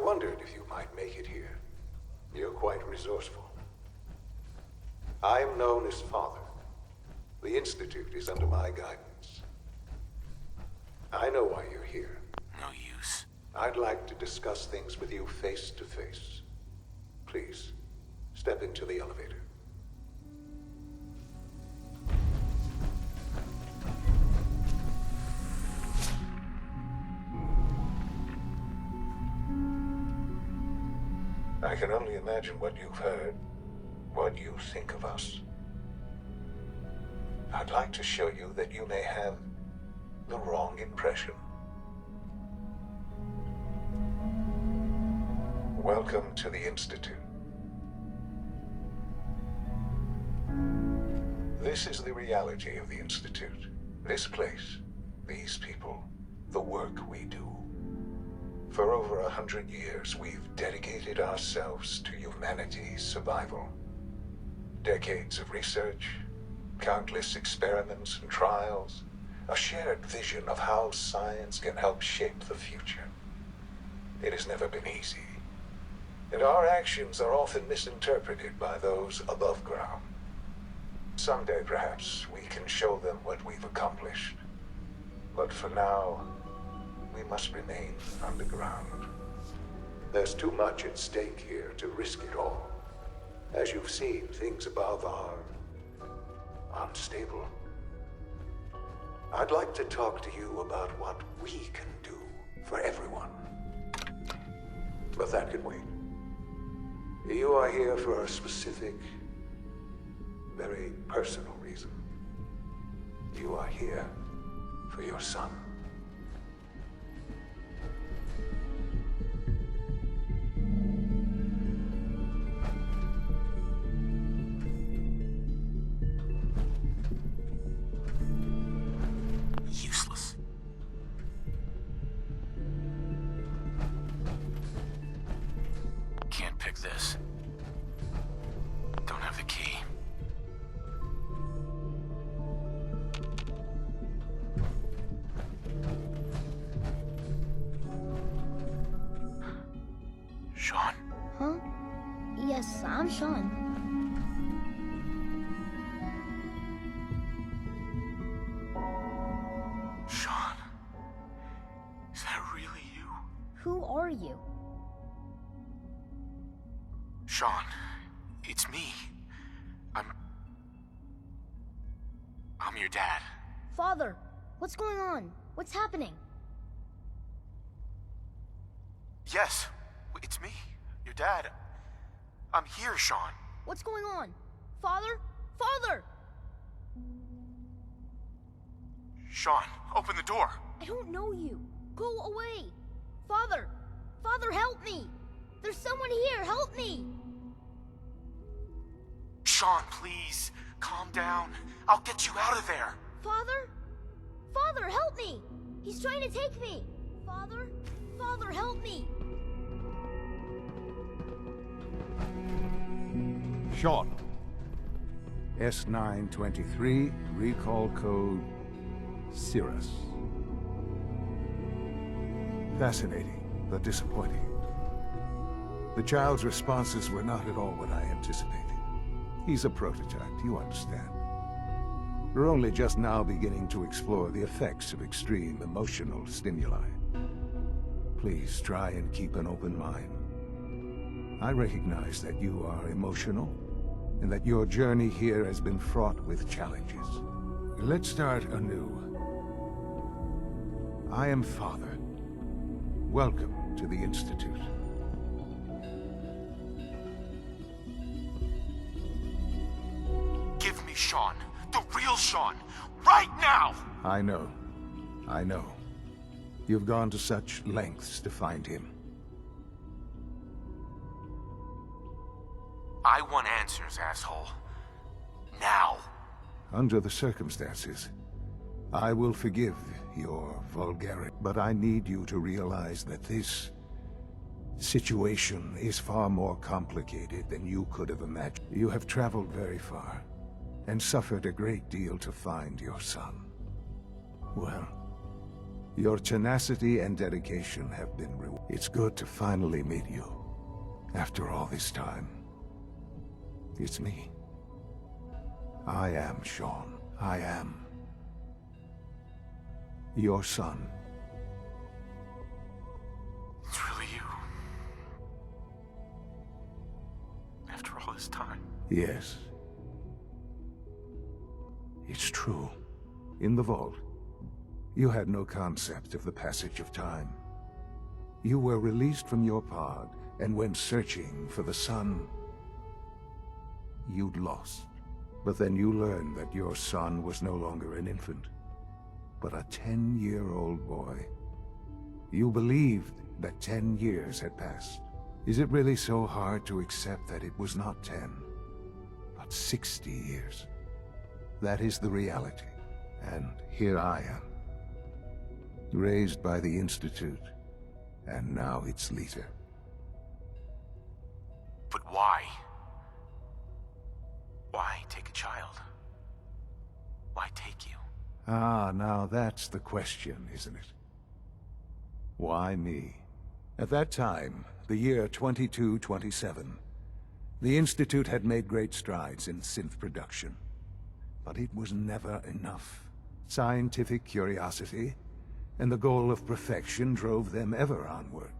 wondered if you might make it here. You're quite resourceful. I am known as Father. The Institute is under my guidance. I know why you're here. No use. I'd like to discuss things with you face to face. Please, step into the elevator. I can only imagine what you've heard, what you think of us. I'd like to show you that you may have the wrong impression. Welcome to the Institute. This is the reality of the Institute. This place, these people, the work we do. For over 100 years, we've dedicated ourselves to humanity's survival. Decades of research, countless experiments and trials, a shared vision of how science can help shape the future. It has never been easy, and our actions are often misinterpreted by those above ground. Someday, perhaps, we can show them what we've accomplished. But for now, we must remain underground. There's too much at stake here to risk it all. As you've seen, things above are unstable. I'd like to talk to you about what we can do for everyone. But that can wait. You are here for a specific, very personal reason. You are here for your son. Useless. Can't pick this. Don't have the key. Shaun? Huh? Yes, I'm Shaun. Shaun? Is that really you? Who are you? Shaun, it's me. I'm your dad. Father, what's going on? What's happening? Yes, it's me, your dad. I'm here, Shaun. What's going on? Father? Father! Shaun, open the door. I don't know you. Go away. Father! Father, help me! There's someone here, help me! Shaun, please, calm down. I'll get you out of there. Father? Father, help me! He's trying to take me! Father? Father, help me! Shaun. S923, recall code Cirrus. Fascinating, but disappointing. The child's responses were not at all what I anticipated. He's a prototype, you understand. We're only just now beginning to explore the effects of extreme emotional stimuli. Please try and keep an open mind. I recognize that you are emotional, and that your journey here has been fraught with challenges. Let's start anew. I am Father. Welcome to the Institute. Give me Shaun, the real Shaun, right now! I know. I know. You've gone to such lengths to find him. I want answers, asshole. Now. Under the circumstances, I will forgive your vulgarity, but I need you to realize that this situation is far more complicated than you could have imagined. You have traveled very far, and suffered a great deal to find your son. Well, Your tenacity and dedication have been rewarded. It's good to finally meet you. After all this time. It's me. I am Shaun. I am your son. It's really you. After all this time. Yes. It's true. In the vault, you had no concept of the passage of time. You were released from your pod and went searching for the sun you'd lost. But then you learned that your son was no longer an infant, but a 10-year-old boy. You believed that 10 years had passed. Is it really so hard to accept that it was not 10, but 60 years? That is the reality. And here I am, raised by the Institute, and now its leader. But why? Why take a child? Why take you? Ah, now that's the question, isn't it? Why me? At that time, the year 2227, the Institute had made great strides in synth production. But it was never enough. Scientific curiosity and the goal of perfection drove them ever onward.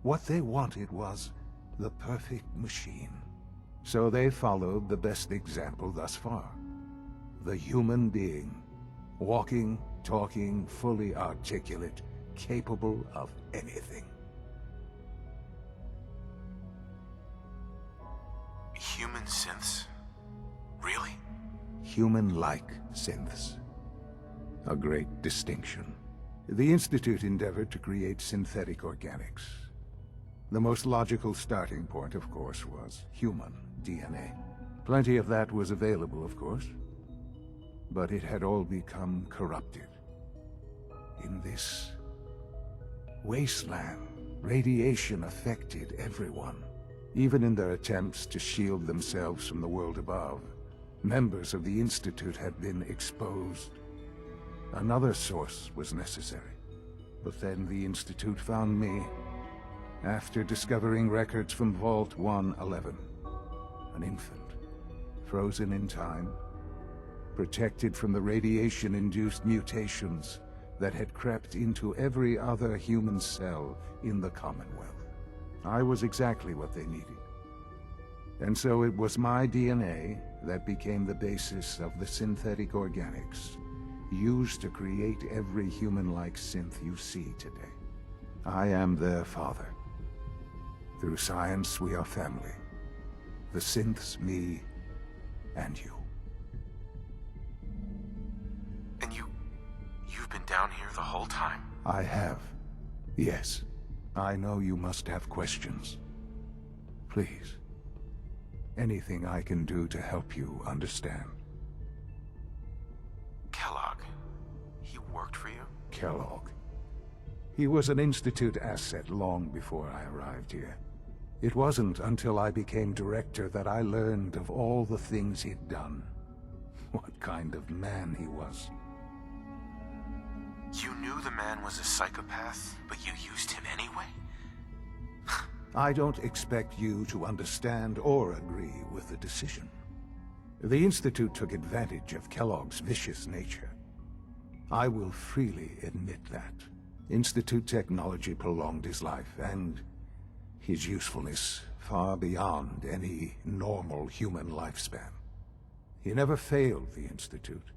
What they wanted was the perfect machine. So they followed the best example thus far. The human being. Walking, talking, fully articulate, capable of anything. Human synths? Really? Human-like synths. A great distinction. The Institute endeavored to create synthetic organics. The most logical starting point, of course, was human DNA. Plenty of that was available, of course. But it had all become corrupted. In this wasteland, radiation affected everyone. Even in their attempts to shield themselves from the world above, members of the Institute had been exposed. Another source was necessary. But then the Institute found me, after discovering records from Vault 111. An infant, frozen in time, protected from the radiation-induced mutations that had crept into every other human cell in the Commonwealth. I was exactly what they needed. And so it was my DNA that became the basis of the synthetic organics used to create every human-like synth you see today. I am their father. Through science, we are family. The synths, me, and you. And you've been down here the whole time? I have. Yes. I know you must have questions. Please. Anything I can do to help you understand. Kellogg. He worked for you? Kellogg. He was an Institute asset long before I arrived here. It wasn't until I became director that I learned of all the things he'd done. What kind of man he was. You knew the man was a psychopath, but you used him anyway? I don't expect you to understand or agree with the decision. The Institute took advantage of Kellogg's vicious nature. I will freely admit that. Institute technology prolonged his life, and his usefulness far beyond any normal human lifespan. He never failed the Institute,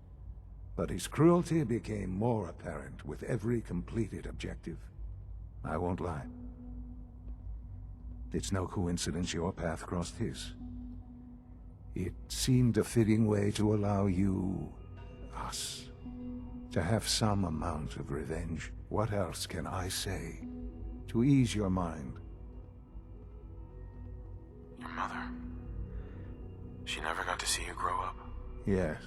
but his cruelty became more apparent with every completed objective. I won't lie. It's no coincidence your path crossed his. It seemed a fitting way to allow you, us, to have some amount of revenge. What else can I say to ease your mind? Your mother. She never got to see you grow up? Yes.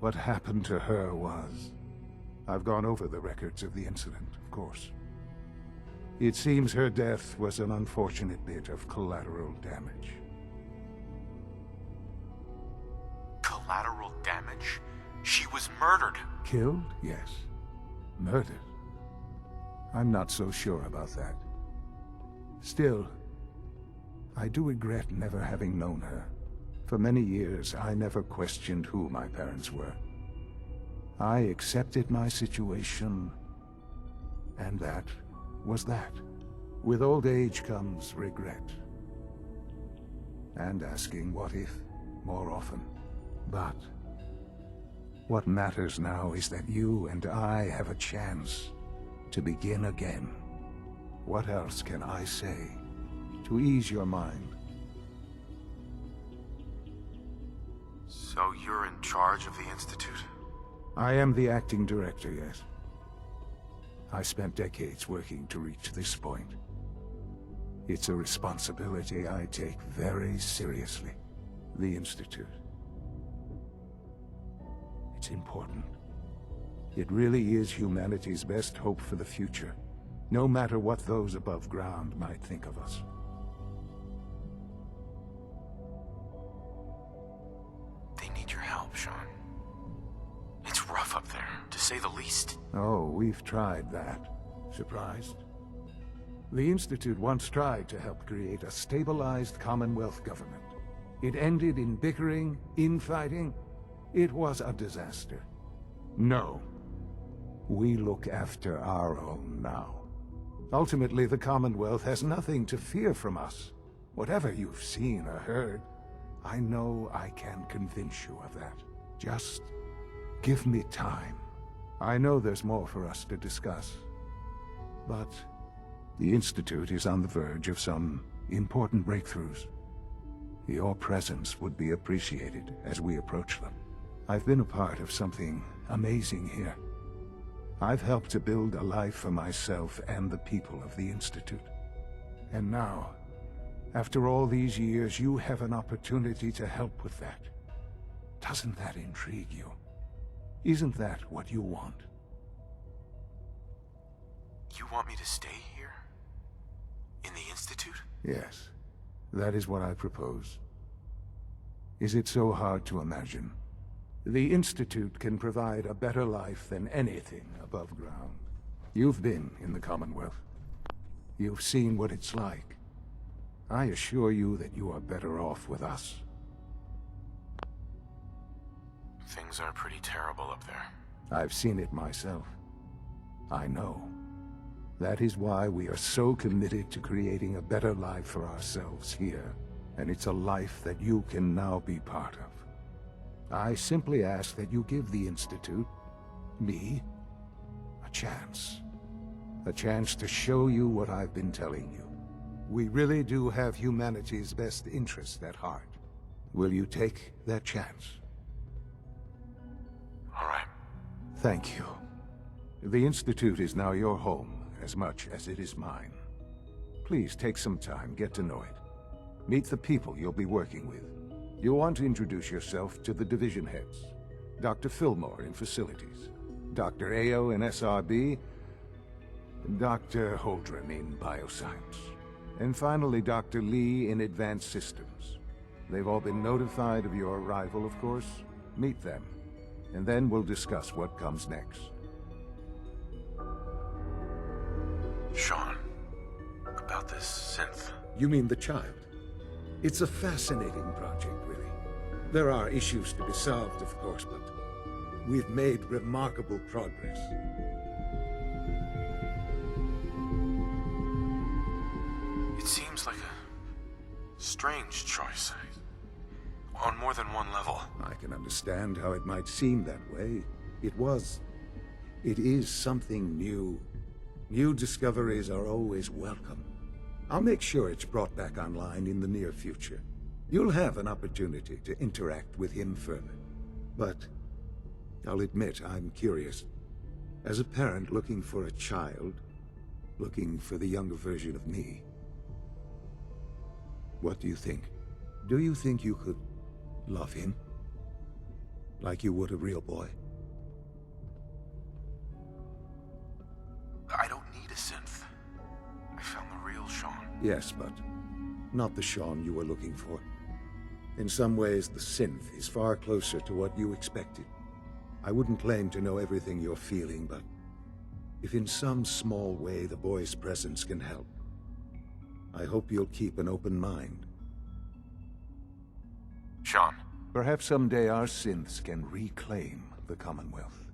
What happened to her was... I've gone over the records of the incident, of course. It seems her death was an unfortunate bit of collateral damage. Collateral damage? She was murdered. Killed? Yes. Murdered? I'm not so sure about that. Still, I do regret never having known her. For many years, I never questioned who my parents were. I accepted my situation, and that was that. With old age comes regret. And asking what if more often. But what matters now is that you and I have a chance to begin again. What else can I say to ease your mind? So you're in charge of the Institute? I am the acting director, yes. I spent decades working to reach this point. It's a responsibility I take very seriously. The Institute. It's important. It really is humanity's best hope for the future, no matter what those above ground might think of us. They need your help, Shaun. It's rough up there, to say the least. Oh, we've tried that. Surprised? The Institute once tried to help create a stabilized Commonwealth government. It ended in bickering, infighting. It was a disaster. No. We look after our own now. Ultimately, the Commonwealth has nothing to fear from us. Whatever you've seen or heard, I know I can convince you of that. Just give me time. I know there's more for us to discuss. But the Institute is on the verge of some important breakthroughs. Your presence would be appreciated as we approach them. I've been a part of something amazing here. I've helped to build a life for myself and the people of the Institute. And now, after all these years, you have an opportunity to help with that. Doesn't that intrigue you? Isn't that what you want? You want me to stay here? In the Institute? Yes, that is what I propose. Is it so hard to imagine? The Institute can provide a better life than anything above ground. You've been in the Commonwealth. You've seen what it's like. I assure you that you are better off with us. Things are pretty terrible up there. I've seen it myself. I know. That is why we are so committed to creating a better life for ourselves here. And it's a life that you can now be part of. I simply ask that you give the Institute, me, a chance. A chance to show you what I've been telling you. We really do have humanity's best interest at heart. Will you take that chance? All right. Thank you. The Institute is now your home, as much as it is mine. Please take some time, get to know it. Meet the people you'll be working with. You'll want to introduce yourself to the division heads. Dr. Fillmore in Facilities, Dr. Ayo in SRB, Dr. Holdren in Bioscience, and finally Dr. Lee in Advanced Systems. They've all been notified of your arrival, of course. Meet them, and then we'll discuss what comes next. Shaun, about this synth. You mean the child? It's a fascinating project, really. There are issues to be solved, of course, but we've made remarkable progress. It seems like a strange choice. On more than one level. I can understand how it might seem that way. It is something new. New discoveries are always welcome. I'll make sure it's brought back online in the near future. You'll have an opportunity to interact with him further. But I'll admit I'm curious. As a parent looking for a child, looking for the younger version of me, what do you think? Do you think you could love him? Like you would a real boy? I don't need a synth. I found the real Shaun. Yes, but not the Shaun you were looking for. In some ways, the synth is far closer to what you expected. I wouldn't claim to know everything you're feeling, but If in some small way the boy's presence can help, I hope you'll keep an open mind. Shaun. Perhaps someday our synths can reclaim the Commonwealth.